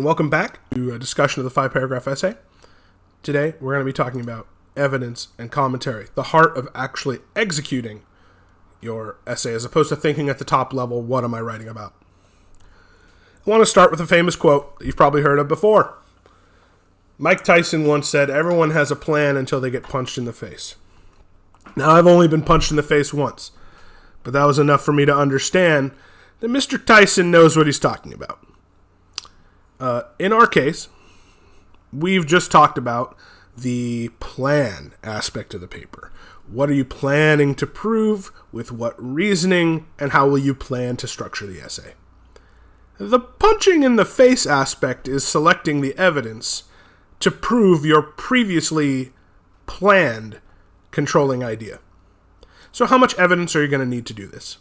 Welcome back to a discussion of the 5-paragraph essay. Today, we're going to be talking about evidence and commentary, the heart of actually executing your essay, as opposed to thinking at the top level, what am I writing about? I want to start with a famous quote that you've probably heard of before. Mike Tyson once said, "Everyone has a plan until they get punched in the face." Now, I've only been punched in the face once, but that was enough for me to understand that Mr. Tyson knows what he's talking about. In our case, we've just talked about the plan aspect of the paper. What are you planning to prove, with what reasoning, and how will you plan to structure the essay? The punching in the face aspect is selecting the evidence to prove your previously planned controlling idea. So how much evidence are you going to need to do this?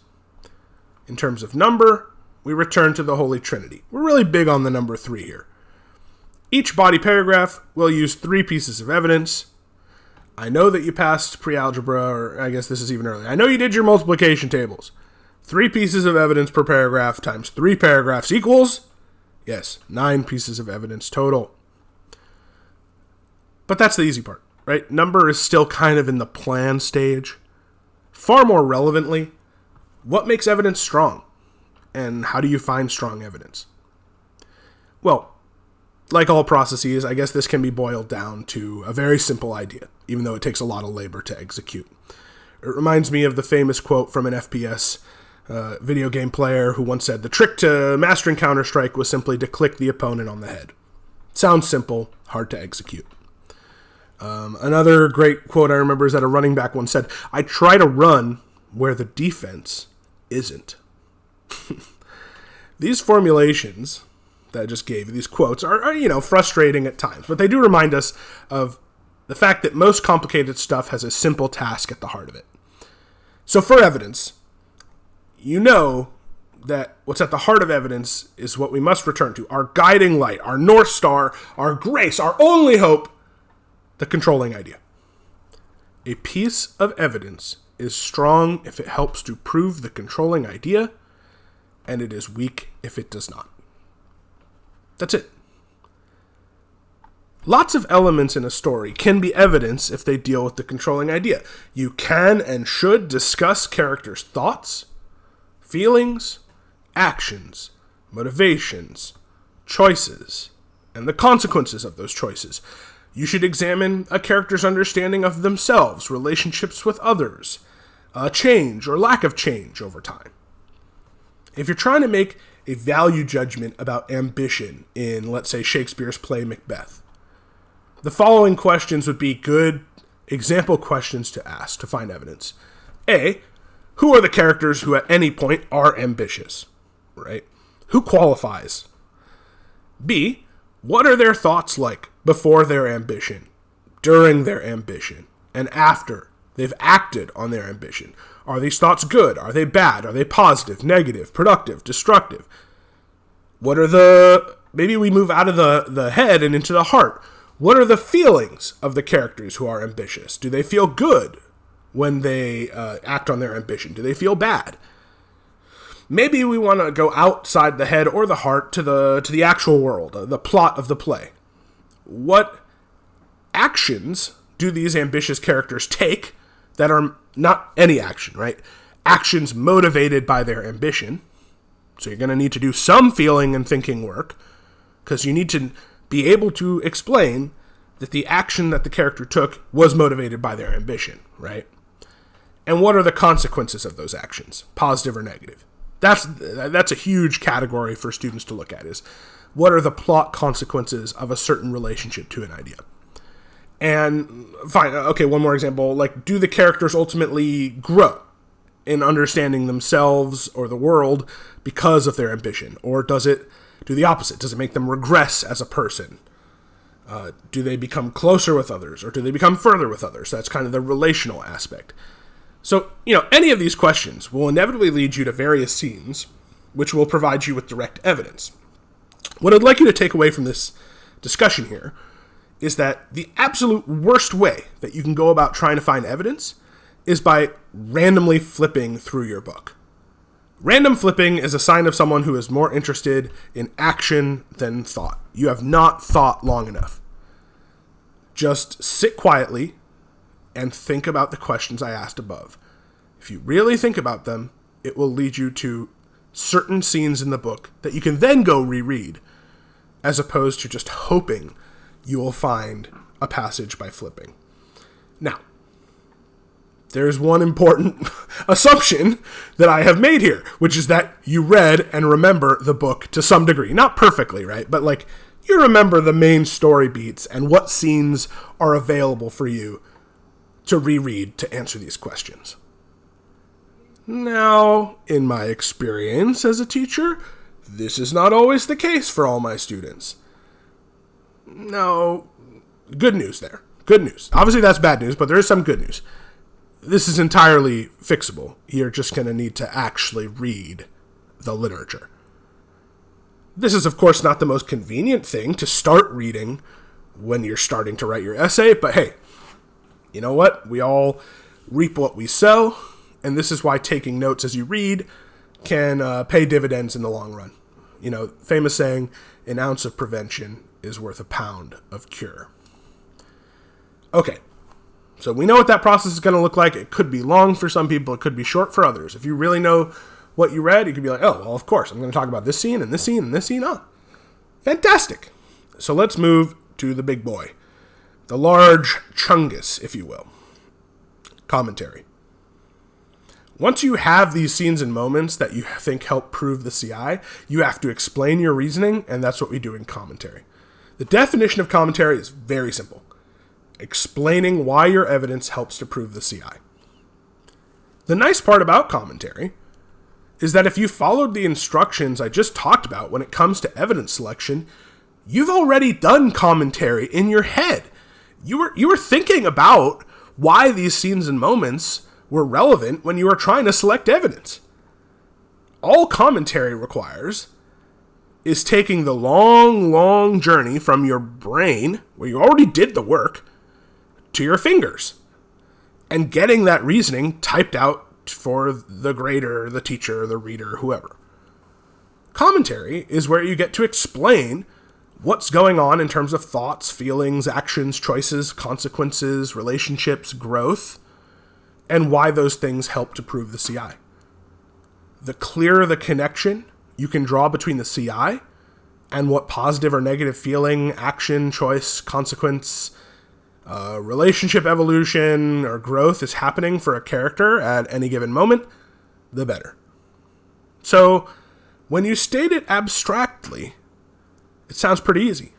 In terms of number, we return to the Holy Trinity. We're really big on the number 3 here. Each body paragraph will use 3 pieces of evidence. I know that you passed pre-algebra, or I guess this is even earlier. I know you did your multiplication tables. 3 pieces of evidence per paragraph times 3 paragraphs equals, yes, 9 pieces of evidence total. But that's the easy part, right? Number is still kind of in the plan stage. Far more relevantly, what makes evidence strong? And how do you find strong evidence? Well, like all processes, I guess this can be boiled down to a very simple idea, even though it takes a lot of labor to execute. It reminds me of the famous quote from an FPS video game player who once said, "The trick to mastering Counter-Strike was simply to click the opponent on the head." Sounds simple, hard to execute. Another great quote I remember is that a running back once said, "I try to run where the defense isn't." These formulations that I just gave you, these quotes, are frustrating at times, but they do remind us of the fact that most complicated stuff has a simple task at the heart of it. So for evidence, you know that what's at the heart of evidence is what we must return to, our guiding light, our North Star, our grace, our only hope, the controlling idea. A piece of evidence is strong if it helps to prove the controlling idea, and it is weak if it does not. That's it. Lots of elements in a story can be evidence if they deal with the controlling idea. You can and should discuss characters' thoughts, feelings, actions, motivations, choices, and the consequences of those choices. You should examine a character's understanding of themselves, relationships with others, change or lack of change over time. If you're trying to make a value judgment about ambition in, let's say, Shakespeare's play Macbeth, the following questions would be good example questions to ask to find evidence. A, who are the characters who at any point are ambitious, right? Who qualifies? B, what are their thoughts like before their ambition, during their ambition, and after they've acted on their ambition? Are these thoughts good? Are they bad? Are they positive, negative, productive, destructive? Maybe we move out of the head and into the heart. What are the feelings of the characters who are ambitious? Do they feel good when they act on their ambition? Do they feel bad? Maybe we want to go outside the head or the heart to the actual world, the plot of the play. What actions do these ambitious characters take that are not any action, right? Actions motivated by their ambition. So you're going to need to do some feeling and thinking work, because you need to be able to explain that the action that the character took was motivated by their ambition, right? And what are the consequences of those actions, positive or negative? That's a huge category for students to look at, is what are the plot consequences of a certain relationship to an idea? And fine, okay, one more example, like, do the characters ultimately grow in understanding themselves or the world because of their ambition? Or does it do the opposite? Does it make them regress as a person? Do they become closer with others, or do they become further with others? That's kind of the relational aspect. So, any of these questions will inevitably lead you to various scenes, which will provide you with direct evidence. What I'd like you to take away from this discussion here is that the absolute worst way that you can go about trying to find evidence is by randomly flipping through your book. Random flipping is a sign of someone who is more interested in action than thought. You have not thought long enough. Just sit quietly and think about the questions I asked above. If you really think about them, it will lead you to certain scenes in the book that you can then go reread, as opposed to just hoping you will find a passage by flipping. Now, there's one important assumption that I have made here, which is that you read and remember the book to some degree. Not perfectly, right? But like, you remember the main story beats and what scenes are available for you to reread to answer these questions. Now, in my experience as a teacher, this is not always the case for all my students. No, good news there. Good news. Obviously that's bad news, but there is some good news. This is entirely fixable. You're just going to need to actually read the literature. This is, of course, not the most convenient thing to start reading when you're starting to write your essay, but hey, you know what? We all reap what we sow, and this is why taking notes as you read can pay dividends in the long run. You know, famous saying, an ounce of prevention is worth a pound of cure. Okay, so we know what that process is going to look like. It could be long for some people. It could be short for others. If you really know what you read, you could be like, oh, well, of course, I'm going to talk about this scene and this scene and this scene. Oh, fantastic. So let's move to the big boy, the large chungus, if you will. Commentary. Once you have these scenes and moments that you think help prove the CI, you have to explain your reasoning, and that's what we do in commentary. The definition of commentary is very simple. Explaining why your evidence helps to prove the CI. The nice part about commentary is that if you followed the instructions I just talked about when it comes to evidence selection, you've already done commentary in your head. You were thinking about why these scenes and moments were relevant when you were trying to select evidence. All commentary requires is taking the long journey from your brain, where you already did the work, to your fingers, and getting that reasoning typed out for the grader, the teacher, the reader, whoever. Commentary is where you get to explain what's going on in terms of thoughts, feelings, actions, choices, consequences, relationships, growth, and why those things help to prove the CI. The clearer the connection you can draw between the CI and what positive or negative feeling, action, choice, consequence, relationship evolution, or growth is happening for a character at any given moment, the better. So, when you state it abstractly, it sounds pretty easy.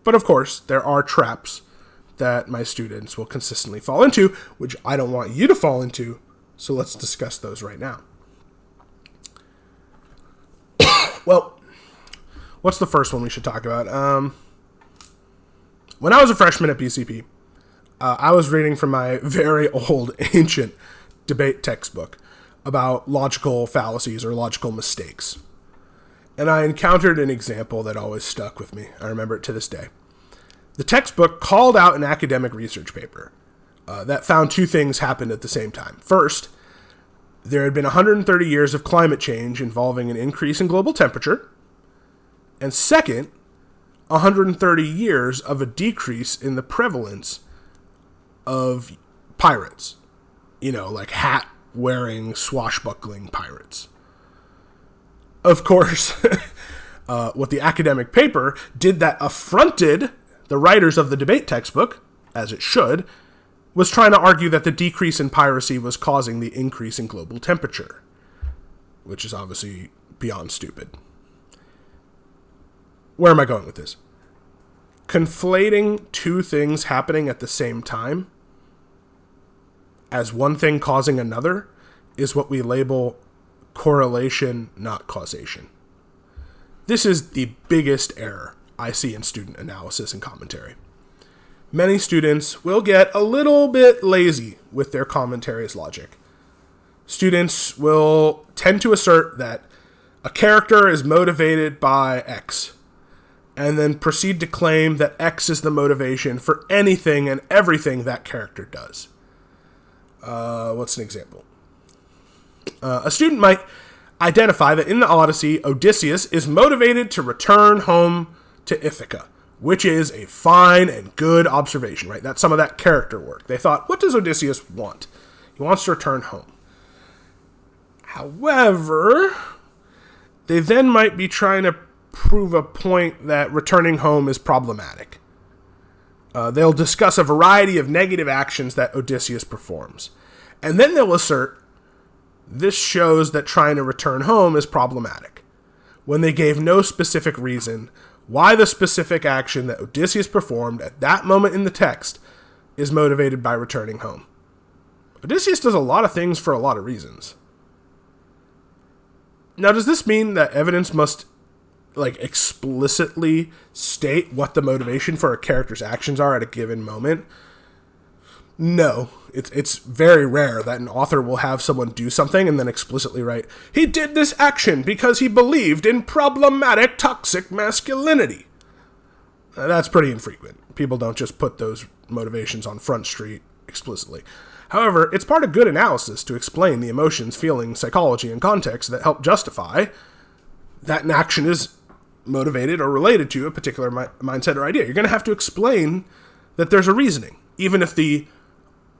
But of course, there are traps that my students will consistently fall into, which I don't want you to fall into, so let's discuss those right now. Well, what's the first one we should talk about? When I was a freshman at BCP, I was reading from my very old, ancient debate textbook about logical fallacies or logical mistakes. And I encountered an example that always stuck with me. I remember it to this day. The textbook called out an academic research paper that found two things happened at the same time. First, there had been 130 years of climate change involving an increase in global temperature. And second, 130 years of a decrease in the prevalence of pirates. You know, like hat-wearing, swashbuckling pirates. Of course, what the academic paper did that affronted the writers of the debate textbook, as it should, was trying to argue that the decrease in piracy was causing the increase in global temperature, which is obviously beyond stupid. Where am I going with this? Conflating two things happening at the same time as one thing causing another is what we label correlation, not causation. This is the biggest error I see in student analysis and commentary. Many students will get a little bit lazy with their commentary's logic. Students will tend to assert that a character is motivated by X, and then proceed to claim that X is the motivation for anything and everything that character does. What's an example? A student might identify that in the Odyssey, Odysseus is motivated to return home to Ithaca, which is a fine and good observation, right? That's some of that character work. They thought, what does Odysseus want? He wants to return home. However, they then might be trying to prove a point that returning home is problematic. They'll discuss a variety of negative actions that Odysseus performs. And then they'll assert, this shows that trying to return home is problematic, when they gave no specific reason why the specific action that Odysseus performed at that moment in the text is motivated by returning home. Odysseus does a lot of things for a lot of reasons. Now, does this mean that evidence must explicitly state what the motivation for a character's actions are at a given moment? No. It's very rare that an author will have someone do something and then explicitly write, he did this action because he believed in problematic toxic masculinity. That's pretty infrequent. People don't just put those motivations on Front Street explicitly. However, it's part of good analysis to explain the emotions, feelings, psychology, and context that help justify that an action is motivated or related to a particular mindset or idea. You're going to have to explain that there's a reasoning, even if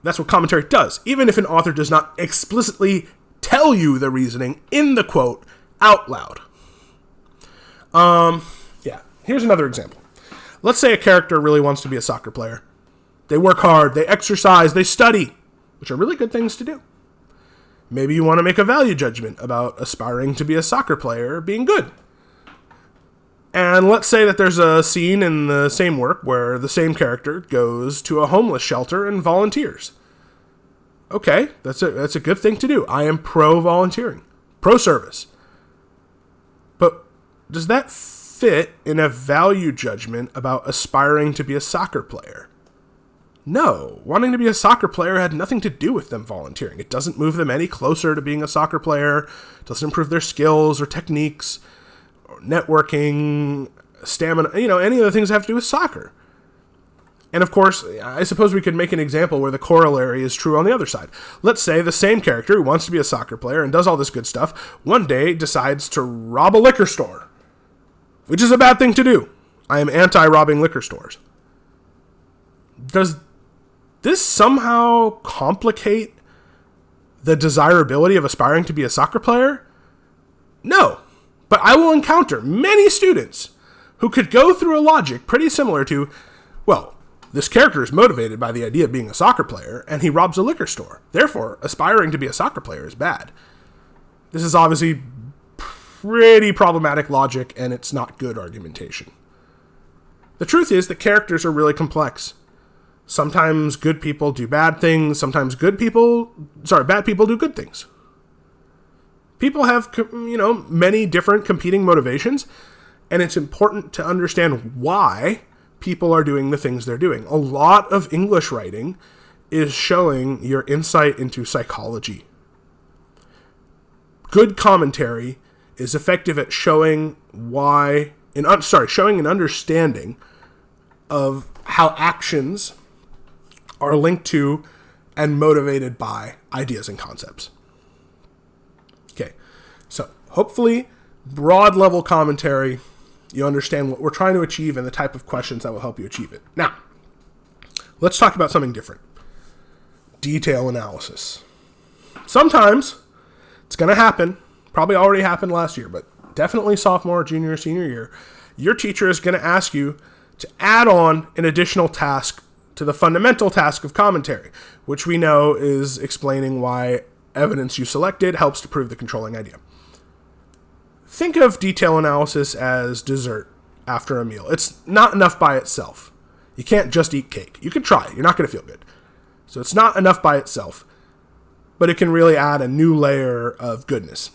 that's what commentary does. Even if an author does not explicitly tell you the reasoning in the quote out loud. Here's another example. Let's say a character really wants to be a soccer player. They work hard, they exercise, they study, which are really good things to do. Maybe you want to make a value judgment about aspiring to be a soccer player being good. And let's say that there's a scene in the same work where the same character goes to a homeless shelter and volunteers. Okay, that's a good thing to do. I am pro-volunteering, pro-service. But does that fit in a value judgment about aspiring to be a soccer player? No, wanting to be a soccer player had nothing to do with them volunteering. It doesn't move them any closer to being a soccer player. It doesn't improve their skills or techniques, or networking, stamina, any of the things that have to do with soccer. And of course, I suppose we could make an example where the corollary is true on the other side. Let's say the same character who wants to be a soccer player and does all this good stuff, one day decides to rob a liquor store, which is a bad thing to do. I am anti-robbing liquor stores. Does this somehow complicate the desirability of aspiring to be a soccer player? No. But I will encounter many students who could go through a logic pretty similar to, well, this character is motivated by the idea of being a soccer player, and he robs a liquor store. Therefore, aspiring to be a soccer player is bad. This is obviously pretty problematic logic, and it's not good argumentation. The truth is that characters are really complex. Sometimes good people do bad things. Sometimes bad people do good things. People have, many different competing motivations, and it's important to understand why people are doing the things they're doing. A lot of English writing is showing your insight into psychology. Good commentary is effective at showing showing an understanding of how actions are linked to and motivated by ideas and concepts. Okay, so hopefully, broad level commentary, you understand what we're trying to achieve and the type of questions that will help you achieve it. Now, let's talk about something different. Detail analysis. Sometimes it's going to happen, probably already happened last year, but definitely sophomore, junior, senior year, your teacher is going to ask you to add on an additional task to the fundamental task of commentary, which we know is explaining why evidence you selected helps to prove the controlling idea. Think of detail analysis as dessert after a meal. It's not enough by itself. You can't just eat cake. You can try it. You're not going to feel good. So it's not enough by itself, but it can really add a new layer of goodness.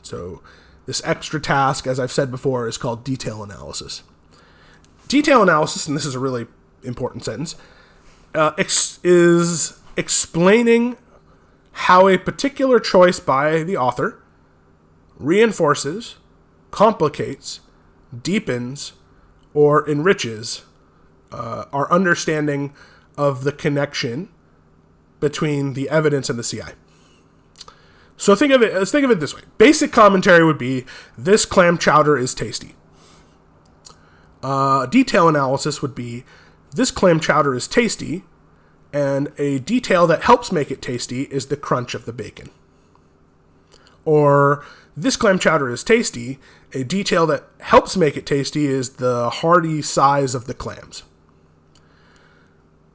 So this extra task, as I've said before, is called detail analysis. Detail analysis, and this is a really important sentence, is explaining how a particular choice by the author reinforces, complicates, deepens, or enriches our understanding of the connection between the evidence and the CI. So let's think of it this way. Basic commentary would be, this clam chowder is tasty. Detail analysis would be, this clam chowder is tasty, and a detail that helps make it tasty is the crunch of the bacon. Or, this clam chowder is tasty, a detail that helps make it tasty is the hearty size of the clams.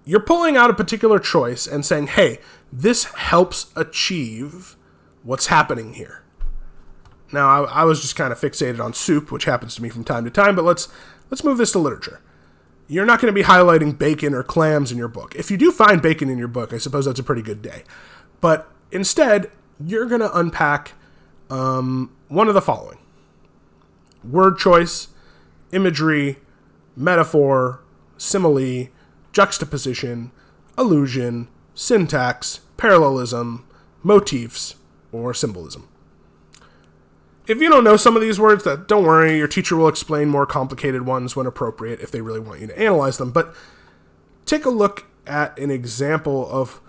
You're pulling out a particular choice and saying, hey, this helps achieve what's happening here. Now, I was just kind of fixated on soup, which happens to me from time to time, but let's move this to literature. You're not going to be highlighting bacon or clams in your book. If you do find bacon in your book, I suppose that's a pretty good day. But instead, you're going to unpack one of the following: word choice, imagery, metaphor, simile, juxtaposition, allusion, syntax, parallelism, motifs, or symbolism. If you don't know some of these words, don't worry, your teacher will explain more complicated ones when appropriate if they really want you to analyze them. But take a look at an example of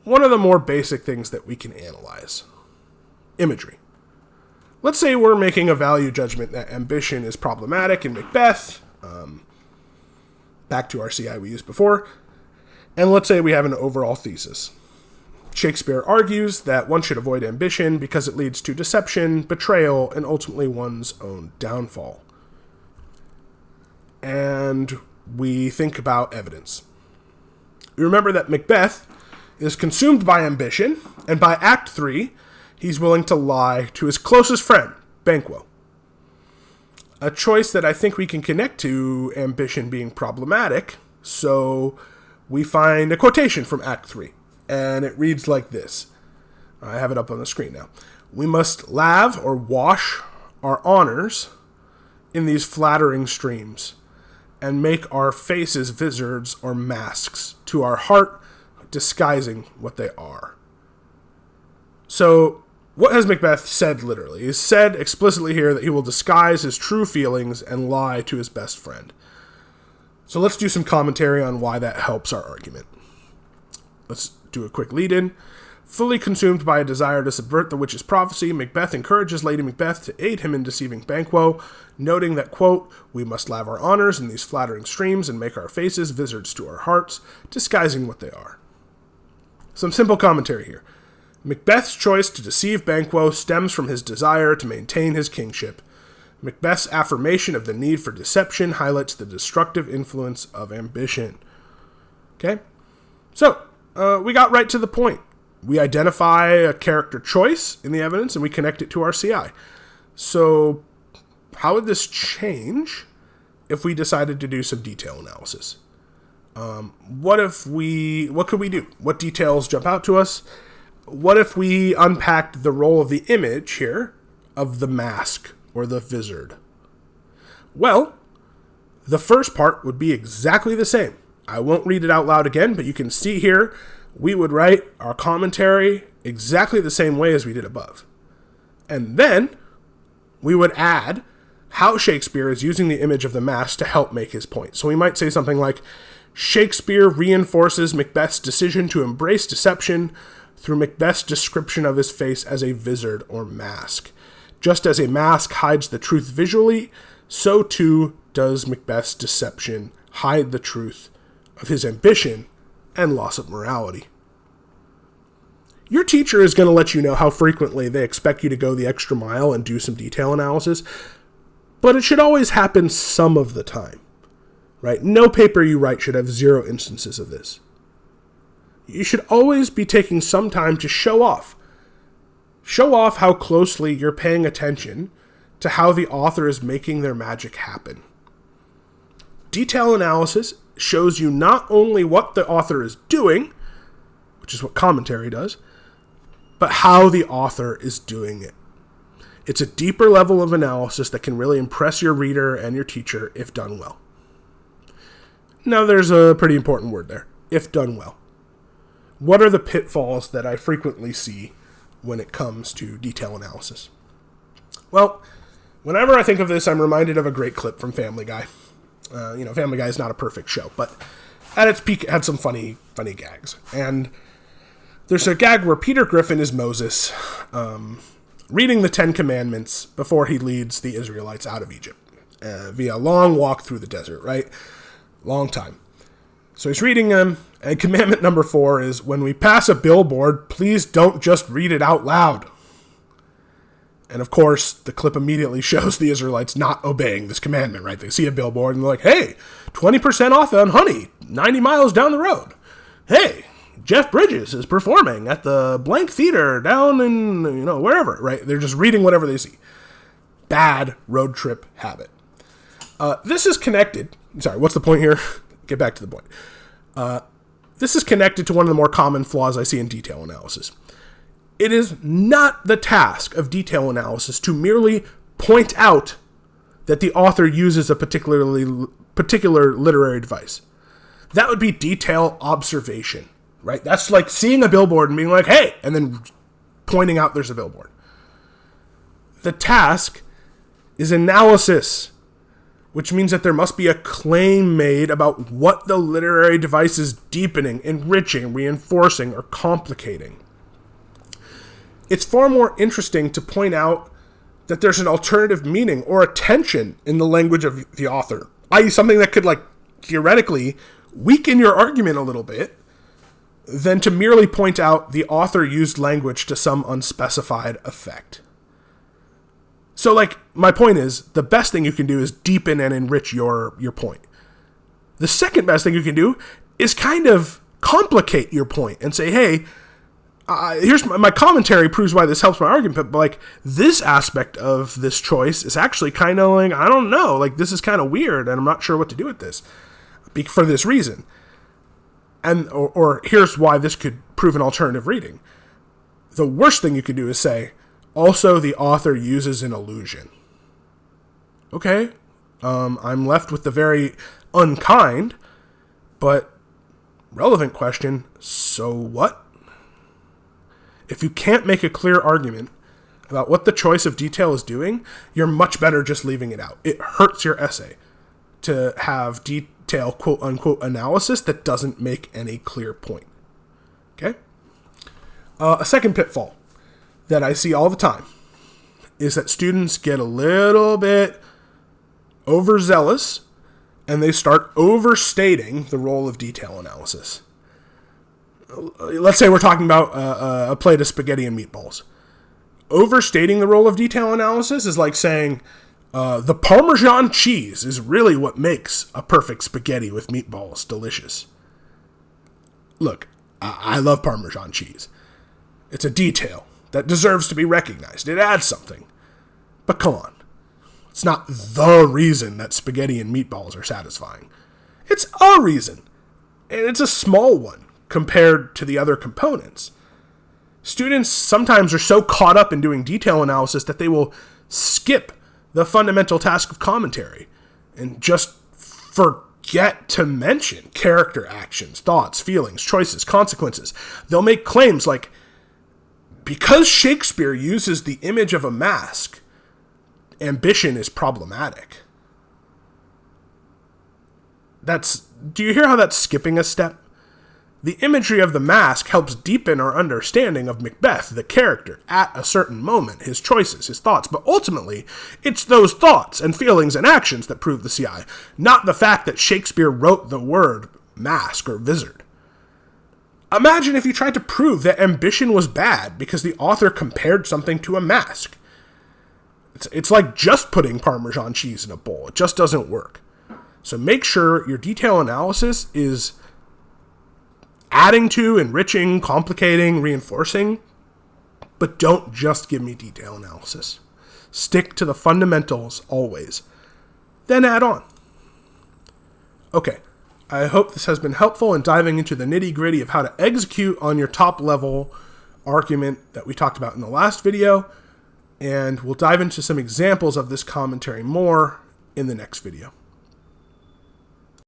one of the more basic things that we can analyze. Imagery. Let's say we're making a value judgment that ambition is problematic in Macbeth. Back to our CI we used before. And let's say we have an overall thesis. Shakespeare argues that one should avoid ambition because it leads to deception, betrayal, and ultimately one's own downfall. And we think about evidence. We remember that Macbeth is consumed by ambition, and by Act 3, he's willing to lie to his closest friend, Banquo. A choice that I think we can connect to ambition being problematic, so we find a quotation from Act 3. And it reads like this. I have it up on the screen now. We must lave or wash our honors in these flattering streams and make our faces vizards or masks to our heart, disguising what they are. So, what has Macbeth said literally? He's said explicitly here that he will disguise his true feelings and lie to his best friend. So let's do some commentary on why that helps our argument. Let's do a quick lead-in. Fully consumed by a desire to subvert the witch's prophecy, Macbeth encourages Lady Macbeth to aid him in deceiving Banquo, noting that, quote, we must lave our honors in these flattering streams and make our faces vizards to our hearts, disguising what they are. Some simple commentary here. Macbeth's choice to deceive Banquo stems from his desire to maintain his kingship. Macbeth's affirmation of the need for deception highlights the destructive influence of ambition. Okay? So, we got right to the point. We identify a character choice in the evidence and we connect it to our CI. So, how would this change if we decided to do some detail analysis? What could we do? What details jump out to us? What if we unpacked the role of the image here of the mask or the vizard? Well, the first part would be exactly the same. I won't read it out loud again, but you can see here, we would write our commentary exactly the same way as we did above. And then we would add how Shakespeare is using the image of the mask to help make his point. So we might say something like, Shakespeare reinforces Macbeth's decision to embrace deception through Macbeth's description of his face as a vizard or mask. Just as a mask hides the truth visually, so too does Macbeth's deception hide the truth of his ambition and loss of morality. Your teacher is going to let you know how frequently they expect you to go the extra mile and do some detail analysis, but it should always happen some of the time, right? No paper you write should have 0 instances of this. You should always be taking some time to show off. Show off how closely you're paying attention to how the author is making their magic happen. Detail analysis shows you not only what the author is doing, which is what commentary does, but how the author is doing it. It's a deeper level of analysis that can really impress your reader and your teacher if done well. Now there's a pretty important word there, if done well. What are the pitfalls that I frequently see when it comes to detail analysis? Well, whenever I think of this, I'm reminded of a great clip from Family Guy. Family Guy is not a perfect show, but at its peak, it had some funny gags. And There's a gag where Peter Griffin is Moses, reading the Ten Commandments before he leads the Israelites out of Egypt via a long walk through the desert, right? Long time. So he's reading them, and commandment number 4 is, when we pass a billboard, please don't just read it out loud. And of course, the clip immediately shows the Israelites not obeying this commandment, right? They see a billboard and they're like, hey, 20% off on honey, 90 miles down the road. Hey, Jeff Bridges is performing at the blank theater down in, wherever, right? They're just reading whatever they see. Bad road trip habit. This is connected. Sorry, what's the point here? Get back to the point. This is connected to one of the more common flaws I see in detail analysis. It is not the task of detail analysis to merely point out that the author uses a particular literary device. That would be detail observation, right? That's like seeing a billboard and being like, hey, and then pointing out there's a billboard. The task is analysis, which means that there must be a claim made about what the literary device is deepening, enriching, reinforcing, or complicating. It's far more interesting to point out that there's an alternative meaning or a tension in the language of the author, i.e. something that could, theoretically weaken your argument a little bit, than to merely point out the author used language to some unspecified effect. So, my point is, the best thing you can do is deepen and enrich your point. The second best thing you can do is kind of complicate your point and say, hey, here's my commentary proves why this helps my argument, but this aspect of this choice is actually kind of I don't know, this is kind of weird and I'm not sure what to do with this for this reason. And or here's why this could prove an alternative reading. The worst thing you could do is say, also the author uses an allusion. Okay, I'm left with the very unkind but relevant question, so what? If you can't make a clear argument about what the choice of detail is doing, you're much better just leaving it out. It hurts your essay to have detail, quote-unquote, analysis that doesn't make any clear point. Okay? A second pitfall that I see all the time is that students get a little bit overzealous and they start overstating the role of detail analysis. Let's say we're talking about a plate of spaghetti and meatballs. Overstating the role of detail analysis is like saying the Parmesan cheese is really what makes a perfect spaghetti with meatballs delicious. Look, I love Parmesan cheese. It's a detail that deserves to be recognized. It adds something. But come on. It's not the reason that spaghetti and meatballs are satisfying. It's a reason. And it's a small one compared to the other components. Students sometimes are so caught up in doing detail analysis that they will skip the fundamental task of commentary and just forget to mention character actions, thoughts, feelings, choices, consequences. They'll make claims like, because Shakespeare uses the image of a mask, ambition is problematic. Do you hear how that's skipping a step? The imagery of the mask helps deepen our understanding of Macbeth, the character, at a certain moment, his choices, his thoughts, but ultimately, it's those thoughts and feelings and actions that prove the CI, not the fact that Shakespeare wrote the word mask or wizard. Imagine if you tried to prove that ambition was bad because the author compared something to a mask. It's like just putting Parmesan cheese in a bowl. It just doesn't work. So make sure your detail analysis is adding to, enriching, complicating, reinforcing, but don't just give me detail analysis. Stick to the fundamentals always. Then add on. Okay, I hope this has been helpful in diving into the nitty-gritty of how to execute on your top-level argument that we talked about in the last video, and we'll dive into some examples of this commentary more in the next video.